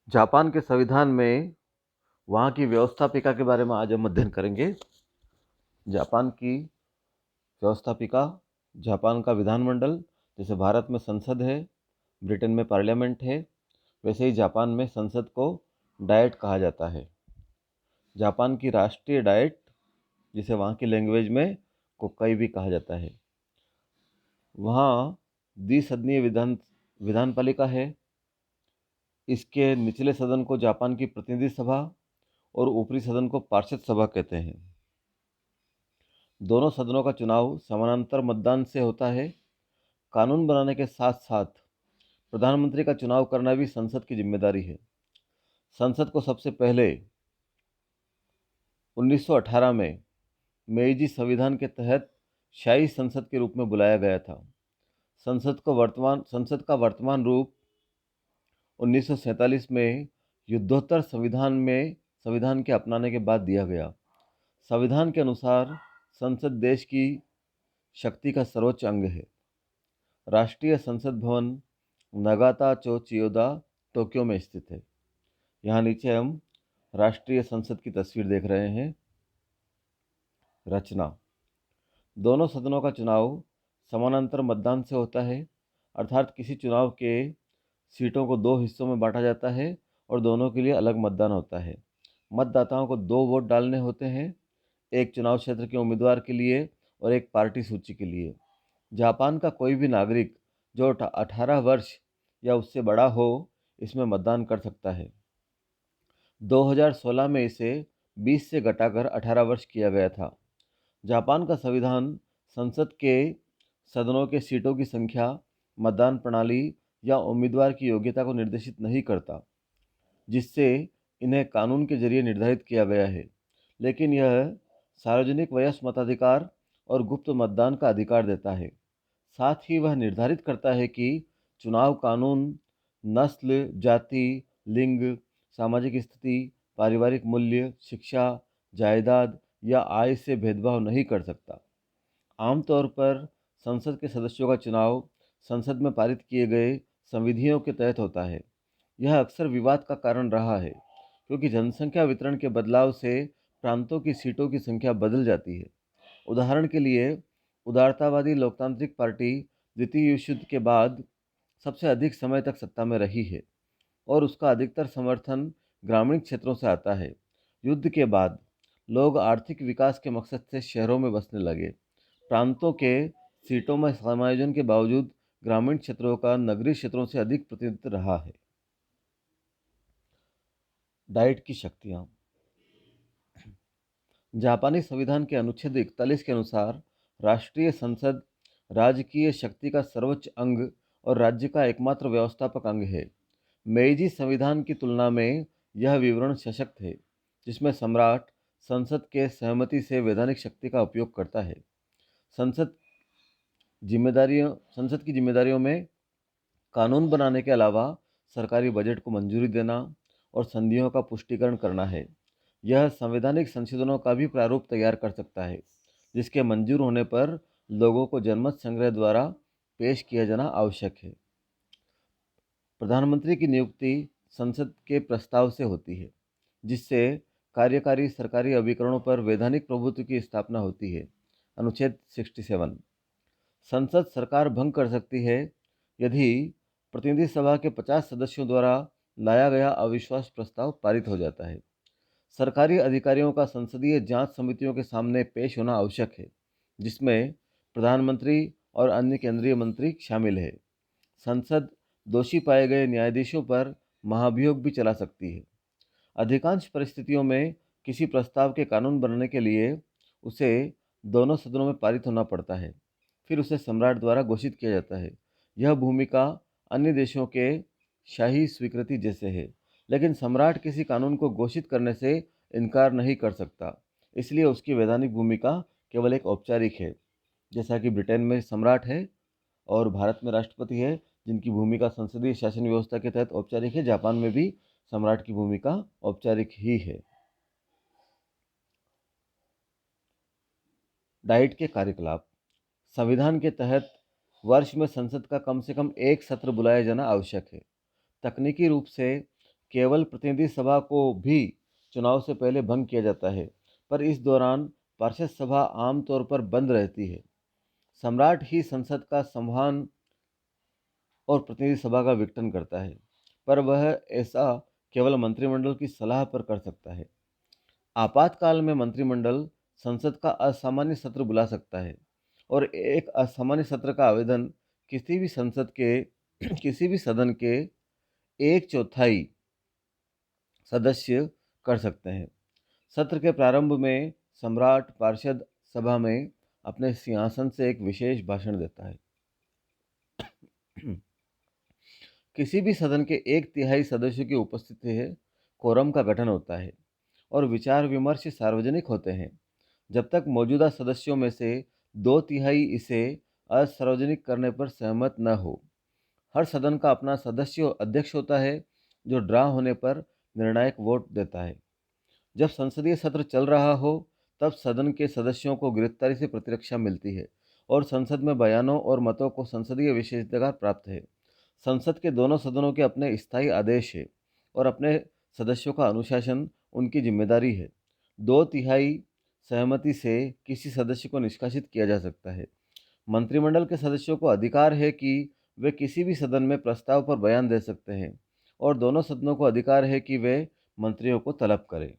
Japan के संविधान में वहाँ की व्यवस्थापिका के बारे में आज हम अध्ययन करेंगे। जापान की व्यवस्थापिका, जापान का विधानमंडल, जैसे भारत में संसद है, ब्रिटेन में पार्लियामेंट है, वैसे ही जापान में संसद को डायट कहा जाता है। जापान की राष्ट्रीय डायट, जिसे वहाँ की लैंग्वेज में कोक्काई भी कहा जाता है। वहाँ द्विसदनीय विधानपालिका है। इसके निचले सदन को जापान की प्रतिनिधि सभा और ऊपरी सदन को पार्षद सभा कहते हैं। दोनों सदनों का चुनाव समानांतर मतदान से होता है। कानून बनाने के साथ साथ प्रधानमंत्री का चुनाव करना भी संसद की जिम्मेदारी है। संसद को सबसे पहले 1918 में मेइजी संविधान के तहत शाही संसद के रूप में बुलाया गया था। संसद का वर्तमान रूप 1947 में युद्धोत्तर संविधान के अपनाने के बाद दिया गया। संविधान के अनुसार संसद देश की शक्ति का सर्वोच्च अंग है। राष्ट्रीय संसद भवन नगाता चो चियोदा, टोक्यो में स्थित है। यहाँ नीचे हम राष्ट्रीय संसद की तस्वीर देख रहे हैं। रचना: दोनों सदनों का चुनाव समानांतर मतदान से होता है, अर्थात किसी चुनाव के सीटों को दो हिस्सों में बांटा जाता है और दोनों के लिए अलग मतदान होता है। मतदाताओं को दो वोट डालने होते हैं, एक चुनाव क्षेत्र के उम्मीदवार के लिए और एक पार्टी सूची के लिए। जापान का कोई भी नागरिक जो 18 वर्ष या उससे बड़ा हो, इसमें मतदान कर सकता है। 2016 में इसे 20 से घटाकर 18 वर्ष किया गया था। जापान का संविधान संसद के सदनों के सीटों की संख्या, मतदान प्रणाली या उम्मीदवार की योग्यता को निर्देशित नहीं करता, जिससे इन्हें कानून के जरिए निर्धारित किया गया है, लेकिन यह सार्वजनिक वयस्क मताधिकार और गुप्त मतदान का अधिकार देता है। साथ ही वह निर्धारित करता है कि चुनाव कानून नस्ल, जाति, लिंग, सामाजिक स्थिति, पारिवारिक मूल्य, शिक्षा, जायदाद या आय से भेदभाव नहीं कर सकता। आमतौर पर संसद के सदस्यों का चुनाव संसद में पारित किए गए संविधियों के तहत होता है। यह अक्सर विवाद का कारण रहा है, क्योंकि जनसंख्या वितरण के बदलाव से प्रांतों की सीटों की संख्या बदल जाती है। उदाहरण के लिए, उदारतावादी लोकतांत्रिक पार्टी द्वितीय विश्व युद्ध के बाद सबसे अधिक समय तक सत्ता में रही है और उसका अधिकतर समर्थन ग्रामीण क्षेत्रों से आता है। युद्ध के बाद लोग आर्थिक विकास के मकसद से शहरों में बसने लगे। प्रांतों के सीटों में समायोजन के बावजूद ग्रामीण क्षेत्रों का नगरीय क्षेत्रों से अधिक प्रतिनिधित्व रहा है। डाइट की शक्तियाँ: जापानी संविधान के अनुच्छेद 41 के अनुसार राष्ट्रीय संसद राजकीय शक्ति का सर्वोच्च अंग और राज्य का एकमात्र व्यवस्थापक अंग है। मेइजी संविधान की तुलना में यह विवरण सशक्त है, जिसमें सम्राट संसद के सहमति से वैधानिक शक्ति का उपयोग करता है। संसद संसद की जिम्मेदारियों में कानून बनाने के अलावा सरकारी बजट को मंजूरी देना और संधियों का पुष्टिकरण करना है। यह संवैधानिक संशोधनों का भी प्रारूप तैयार कर सकता है, जिसके मंजूर होने पर लोगों को जनमत संग्रह द्वारा पेश किया जाना आवश्यक है। प्रधानमंत्री की नियुक्ति संसद के प्रस्ताव से होती है, जिससे कार्यकारी सरकारी अभिकरणों पर वैधानिक प्रभुत्व की स्थापना होती है। अनुच्छेद 67: संसद सरकार भंग कर सकती है यदि प्रतिनिधि सभा के 50 सदस्यों द्वारा लाया गया अविश्वास प्रस्ताव पारित हो जाता है। सरकारी अधिकारियों का संसदीय जांच समितियों के सामने पेश होना आवश्यक है, जिसमें प्रधानमंत्री और अन्य केंद्रीय मंत्री शामिल है। संसद दोषी पाए गए न्यायाधीशों पर महाभियोग भी चला सकती है। अधिकांश परिस्थितियों में किसी प्रस्ताव के कानून बनने के लिए उसे दोनों सदनों में पारित होना पड़ता है, फिर उसे सम्राट द्वारा घोषित किया जाता है। यह भूमिका अन्य देशों के शाही स्वीकृति जैसे है, लेकिन सम्राट किसी कानून को घोषित करने से इनकार नहीं कर सकता, इसलिए उसकी वैधानिक भूमिका केवल एक औपचारिक है। जैसा कि ब्रिटेन में सम्राट है और भारत में राष्ट्रपति है, जिनकी भूमिका संसदीय शासन व्यवस्था के तहत औपचारिक है, जापान में भी सम्राट की भूमिका औपचारिक ही है। डाइट के कार्यकलाप: संविधान के तहत वर्ष में संसद का कम से कम एक सत्र बुलाया जाना आवश्यक है। तकनीकी रूप से केवल प्रतिनिधि सभा को भी चुनाव से पहले भंग किया जाता है, पर इस दौरान पार्षद सभा आमतौर पर बंद रहती है। सम्राट ही संसद का संवहन और प्रतिनिधि सभा का विघटन करता है, पर वह ऐसा केवल मंत्रिमंडल की सलाह पर कर सकता है। आपातकाल में मंत्रिमंडल संसद का असामान्य सत्र बुला सकता है और एक असामान्य सत्र का आवेदन किसी भी संसद के किसी भी सदन के एक चौथाई सदस्य कर सकते हैं। सत्र के प्रारंभ में सम्राट पार्षद सभा में अपने सिंहासन से एक विशेष भाषण देता है। किसी भी सदन के एक तिहाई सदस्यों की उपस्थिति है कोरम का गठन होता है और विचार विमर्श सार्वजनिक होते हैं जब तक मौजूदा सदस्यों में से दो तिहाई इसे असार्वजनिक करने पर सहमत न हो। हर सदन का अपना सदस्य अध्यक्ष होता है जो ड्रा होने पर निर्णायक वोट देता है। जब संसदीय सत्र चल रहा हो तब सदन के सदस्यों को गिरफ्तारी से प्रतिरक्षा मिलती है और संसद में बयानों और मतों को संसदीय विशेषाधिकार प्राप्त है। संसद के दोनों सदनों के अपने स्थायी आदेश है और अपने सदस्यों का अनुशासन उनकी जिम्मेदारी है। दो तिहाई सहमति से किसी सदस्य को निष्कासित किया जा सकता है। मंत्रिमंडल के सदस्यों को अधिकार है कि वे किसी भी सदन में प्रस्ताव पर बयान दे सकते हैं और दोनों सदनों को अधिकार है कि वे मंत्रियों को तलब करें।